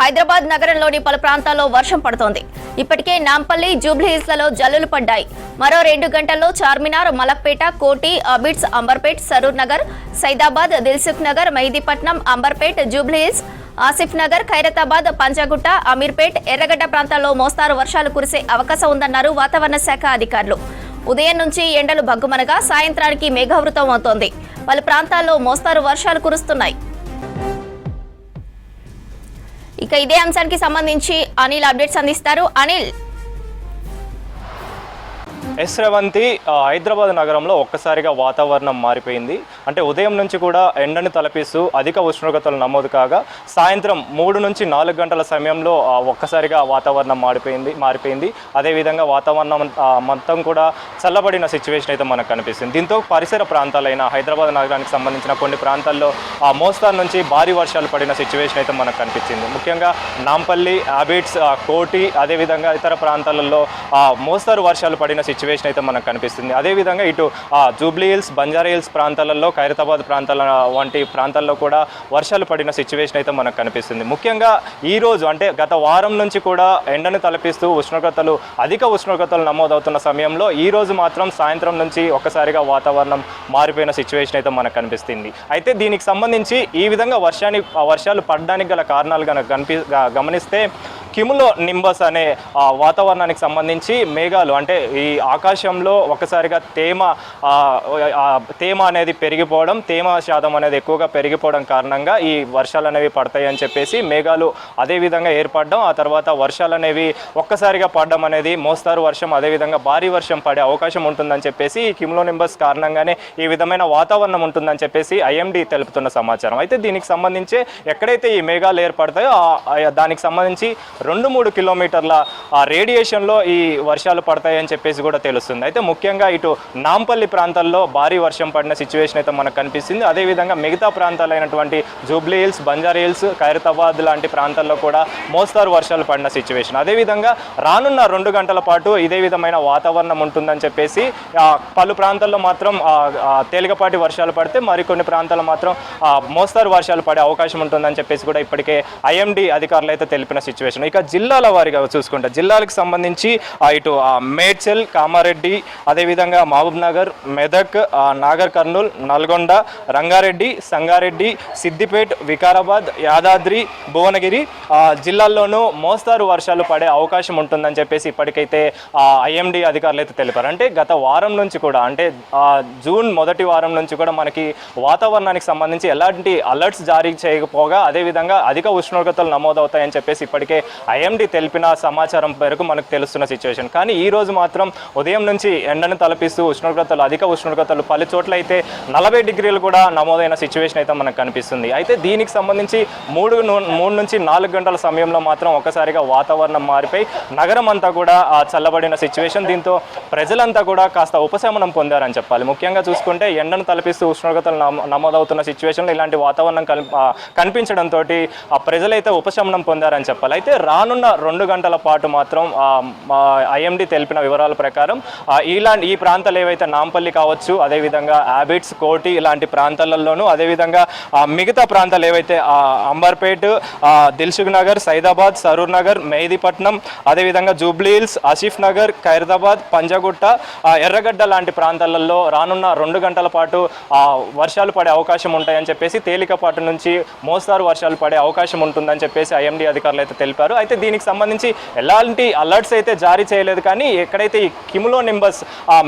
హైదరాబాద్ నగరంలోని పలు ప్రాంతాల్లో వర్షం పడుతోంది. ఇప్పటికే నాంపల్లి, జూబ్లీహిల్స్లలో జల్లులు పడ్డాయి. మరో 2 గంటల్లో చార్మినార్, మలక్పేట, కోటి, అబిడ్స్, అంబర్పేట్, సరూర్ నగర్, సైదాబాద్, దిల్సుఖ్ నగర్, మెహదీపట్నం, అంబర్పేట్, జూబ్లీహిల్స్, ఆసిఫ్ నగర్, ఖైరతాబాద్, పంజాగుట్ట, అమీర్పేట్, ఎర్రగడ్డ ప్రాంతాల్లో మోస్తారు వర్షాలు కురిసే అవకాశం ఉందన్నారు వాతావరణ శాఖ అధికారులు. ఉదయం నుంచి ఎండలు భగ్గుమనగా సాయంత్రానికి మేఘావృతం అవుతోంది. పలు ప్రాంతాల్లో మోస్తారు వర్షాలు కురుస్తున్నాయి. ఇక ఇదే అంశానికి సంబంధించి అనిల్ అప్డేట్స్ అందిస్తారు. అనిల్. శ్రవంతి, హైదరాబాద్ నగరంలో ఒక్కసారిగా వాతావరణం మారిపోయింది. అంటే ఉదయం నుంచి కూడా ఎండను తలపిస్తూ అధిక ఉష్ణోగ్రతలు నమోదు కాగా సాయంత్రం 3 నుంచి 4 గంటల సమయంలో ఒక్కసారిగా వాతావరణం మారిపోయింది. అదేవిధంగా వాతావరణం మొత్తం కూడా చల్లబడిన సిచ్యువేషన్ అయితే మనకు కనిపిస్తుంది. దీంతో పరిసర ప్రాంతాలైన హైదరాబాద్ నగరానికి సంబంధించిన కొన్ని ప్రాంతాల్లో మోస్తారు నుంచి భారీ వర్షాలు పడిన సిచ్యువేషన్ అయితే మనకు కనిపించింది. ముఖ్యంగా నాంపల్లి, అబిడ్స్, కోటి, అదేవిధంగా ఇతర ప్రాంతాలలో మోస్తారు వర్షాలు పడిన సిచ్యువేషన్ అయితే మనకు కనిపిస్తుంది. అదేవిధంగా ఇటు జూబ్లీహిల్స్, బంజారాహిల్స్ ప్రాంతాలలో, ఖైరతాబాద్ ప్రాంతాల వంటి ప్రాంతాల్లో కూడా వర్షాలు పడిన సిచ్యువేషన్ అయితే మనకు కనిపిస్తుంది. ముఖ్యంగా ఈ రోజు అంటే గత వారం నుంచి కూడా ఎండను తలపిస్తూ అధిక ఉష్ణోగ్రతలు నమోదవుతున్న సమయంలో ఈ రోజు మాత్రం సాయంత్రం నుంచి ఒక్కసారిగా వాతావరణం మారిపోయిన సిచ్యువేషన్ అయితే మనకు కనిపిస్తుంది. అయితే దీనికి సంబంధించి ఈ విధంగా వర్షాలు పడడానికి గల కారణాలు గమనిస్తే క్యుములో నింబస్ అనే వాతావరణానికి సంబంధించి మేఘాలు అంటే ఈ ఆకాశంలో ఒక్కసారిగా తేమ అనేది పెరిగిపోవడం, తేమ శాతం అనేది ఎక్కువగా పెరిగిపోవడం కారణంగా ఈ వర్షాలు అనేవి పడతాయి అని చెప్పేసి మేఘాలు అదేవిధంగా ఏర్పడడం, ఆ తర్వాత వర్షాలు అనేవి ఒక్కసారిగా పడడం అనేది మోస్తారు వర్షం అదేవిధంగా భారీ వర్షం పడే అవకాశం ఉంటుందని చెప్పేసి ఈ క్యుములో నింబస్ కారణంగానే ఈ విధమైన వాతావరణం ఉంటుందని చెప్పేసి ఐఎండీ తెలుపుతున్న సమాచారం. అయితే దీనికి సంబంధించి ఎక్కడైతే ఈ మేఘాలు ఏర్పడతాయో దానికి సంబంధించి 2-3 కిలోమీటర్ల రేడియేషన్లో ఈ వర్షాలు పడతాయని చెప్పేసి కూడా తెలుస్తుంది. అయితే ముఖ్యంగా ఇటు నాంపల్లి ప్రాంతాల్లో భారీ వర్షం పడిన సిచ్యువేషన్ అయితే మనకు కనిపిస్తుంది. అదేవిధంగా మిగతా ప్రాంతాలైనటువంటి జూబ్లీహిల్స్, బంజారాహిల్స్, ఖైరతాబాద్ లాంటి ప్రాంతాల్లో కూడా మోస్తారు వర్షాలు పడిన సిచ్యువేషన్. అదేవిధంగా రానున్న 2 గంటల పాటు ఇదే విధమైన వాతావరణం ఉంటుందని చెప్పేసి పలు ప్రాంతాల్లో మాత్రం తేలికపాటి వర్షాలు పడితే మరికొన్ని ప్రాంతాల్లో మాత్రం మోస్తారు వర్షాలు పడే అవకాశం ఉంటుందని చెప్పేసి కూడా ఇప్పటికే ఐఎండీ అధికారులు అయితే తెలిపిన సిచ్యువేషన్. ఇక జిల్లాల వారిగా చూసుకుంటే జిల్లాలకు సంబంధించి ఇటు మేడ్చల్, కామారెడ్డి, అదేవిధంగా మహబూబ్ నగర్, మెదక్, నాగర్ కర్నూల్, నల్గొండ, రంగారెడ్డి, సంగారెడ్డి, సిద్దిపేట్, వికారాబాద్, యాదాద్రి, భువనగిరి జిల్లాల్లోనూ మోస్తారు వర్షాలు పడే అవకాశం ఉంటుందని చెప్పేసి ఇప్పటికైతే ఐఎండీ అధికారులు అయితే తెలిపారు. అంటే గత వారం నుంచి కూడా అంటే జూన్ మొదటి వారం నుంచి కూడా మనకి వాతావరణానికి సంబంధించి ఎలాంటి అలర్ట్స్ జారీ చేయకపోగా అదేవిధంగా అధిక ఉష్ణోగ్రతలు నమోదవుతాయని చెప్పేసి ఇప్పటికే ఐఎండీ తెలిపిన సమాచారం మేరకు మనకు తెలుస్తున్న సిచ్యువేషన్. కానీ ఈ రోజు మాత్రం ఉదయం నుంచి ఎండను తలపిస్తూ అధిక ఉష్ణోగ్రతలు పలు చోట్ల అయితే 40 డిగ్రీలు కూడా నమోదైన సిచ్యువేషన్ అయితే మనకు కనిపిస్తుంది. అయితే దీనికి సంబంధించి 3 నుంచి 4 గంటల సమయంలో మాత్రం ఒక్కసారిగా వాతావరణం మారిపోయి నగరం అంతా కూడా చల్లబడిన సిచ్యువేషన్. దీంతో ప్రజలంతా కూడా కాస్త ఉపశమనం పొందారని చెప్పాలి. ముఖ్యంగా చూసుకుంటే ఎండను తలపిస్తూ ఉష్ణోగ్రతలు నమోదవుతున్న సిచ్యువేషన్లో ఇలాంటి వాతావరణం కనిపించడంతో ప్రజలైతే ఉపశమనం పొందారని చెప్పాలి. అయితే రానున్న 2 గంటల పాటు మాత్రం ఐఎండీ తెలిపిన వివరాల ప్రకారం ఈ ప్రాంతాలు ఏవైతే నాంపల్లి కావచ్చు, అదేవిధంగా అబిడ్స్, కోటి ఇలాంటి ప్రాంతాలలోనూ అదేవిధంగా మిగతా ప్రాంతాలు ఏవైతే అంబర్పేట్, దిల్సుఖ్ నగర్, సైదాబాద్, సరూర్ నగర్, మెహదీపట్నం, అదేవిధంగా జూబ్లీహిల్స్, ఆసిఫ్ నగర్, ఖైరతాబాద్, పంజాగుట్ట, ఎర్రగడ్డ లాంటి ప్రాంతాలలో రానున్న 2 గంటల పాటు వర్షాలు పడే అవకాశం ఉంటాయని చెప్పేసి తేలికపాటి నుంచి మోస్తారు వర్షాలు పడే అవకాశం ఉంటుందని చెప్పేసి ఐఎండీ అధికారులు అయితే తెలిపారు. అయితే దీనికి సంబంధించి ఎలాంటి అలర్ట్స్ అయితే జారీ చేయలేదు. కానీ ఎక్కడైతే ఈ క్యుములో నింబస్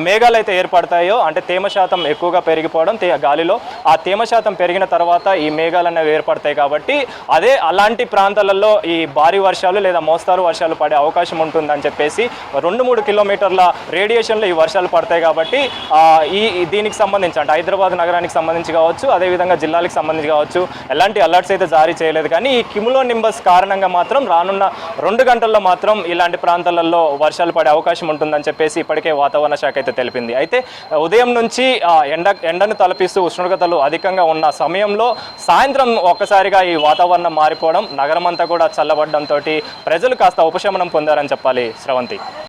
మేఘాలు అయితే ఏర్పడతాయో అంటే తేమ శాతం ఎక్కువగా పెరిగిపోవడం గాలిలో ఆ తేమ శాతం పెరిగిన తర్వాత ఈ మేఘాలు అనేవి ఏర్పడతాయి కాబట్టి అలాంటి ప్రాంతాలలో ఈ భారీ వర్షాలు లేదా మోస్తారు వర్షాలు పడే అవకాశం ఉంటుందని చెప్పేసి 2-3 కిలోమీటర్ల రేడియేషన్లో ఈ వర్షాలు పడతాయి కాబట్టి దీనికి సంబంధించి అంటే హైదరాబాద్ నగరానికి సంబంధించి కావచ్చు అదేవిధంగా జిల్లాలకు సంబంధించి కావచ్చు ఎలాంటి అలర్ట్స్ అయితే జారీ చేయలేదు. కానీ ఈ క్యుములో నింబస్ కారణంగా మాత్రం రానున్న 2 గంటల్లో మాత్రం ఇలాంటి ప్రాంతాలలో వర్షాలు పడే అవకాశం ఉంటుందని చెప్పేసి ఇప్పటికే వాతావరణ శాఖ అయితే తెలిపింది. అయితే ఉదయం నుంచి ఎండను తలపిస్తూ ఉష్ణోగ్రతలు అధికంగా ఉన్న సమయంలో సాయంత్రం ఒక్కసారిగా ఈ వాతావరణం మారిపోవడం నగరం అంతా కూడా చల్లబడడంతో ప్రజలు కాస్త ఉపశమనం పొందారని చెప్పాలి. శ్రవంతి.